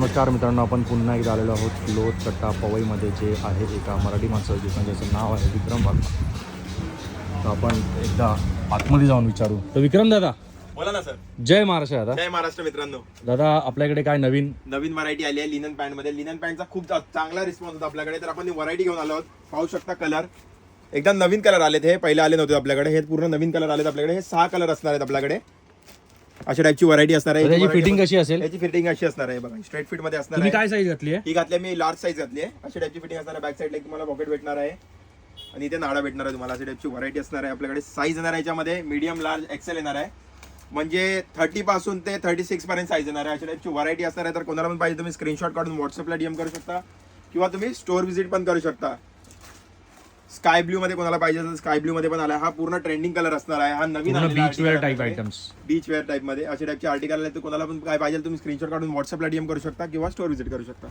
नमस्कार मित्रांनो, आपण पुन्हा एकदा आलेलो आहोत लोध कट्टा पवईमध्ये, जे आहे एका मराठी माणसाचं दुकान ज्याचं नाव आहे विक्रम बागमा. तर आपण एकदा आतमध्ये जाऊन विचारू. तर विक्रम दादा, बोला ना सर. जय महाराष्ट्र दादा. जय महाराष्ट्र मित्रांनो. दादा, आपल्याकडे काय नवीन व्हरायटी आली आहे लिनन पॅन्ट मध्ये. लिनन पॅन्टचा खूप चांगला रिस्पॉन्स होता आपल्याकडे, तर आपण व्हरायटी घेऊन आलो आहोत. पाहू शकता कलर एकदम नवीन कलर आलेत. हे पहिले आले नव्हते आपल्याकडे, हे पूर्ण नवीन कलर आलेत आपल्याकडे. हे 6 कलर असणार आहेत आपल्याकडे. अशा टाईपची व्हरायटी असणार आहे. त्याची फिटिंग कशी असेल? याची फिटिंग अशी असणार आहे बघा, स्ट्रेट फिट मध्ये असणार तुम्ही आहे. काय साईज घातली आहे? ही घातली मी लार्ज साईज घातली आहे. अशा टाईपची फिटिंग असणार आहे. बॅक साईडला तुम्हाला पॉकेट भेटणार आहे आणि इथे नाडा भेटणार आहे तुम्हाला. अशा टाईपची व्हरायटी असणार आहे आपल्याकडे. साईज येणार आहे याच्यामध्ये मीडियम, लार्ज, एक्सेल येणार आहे. म्हणजे 30 पासून ते 36 पर्यंत साईज येणार आहे. अशा टाईपची व्हरायटी असणार आहे. तर कोणाला पण पाहिजे तुम्ही स्क्रीनशॉट काढून व्हॉट्सअपला डीएम करू शकता किंवा तुम्ही स्टोर व्हिजिट पण करू शकता. स्काय ब्ल्यू मध्ये कोणाला पाहिजे तर स्काय ब्ल्यू मध्ये पण आला. हा पूर्ण ट्रेंडिंग कलर असणार आहे. हा नवीन beach wear type items, beach wear type मध्ये अशा टाईपचे आर्टिकल आहे. तर कोणाला पण काय पाहिजे तुम्ही स्क्रीनशॉट काढून व्हॉट्सअपला डीएम करू शकता किंवा स्टोर व्हिजिट करू शकता.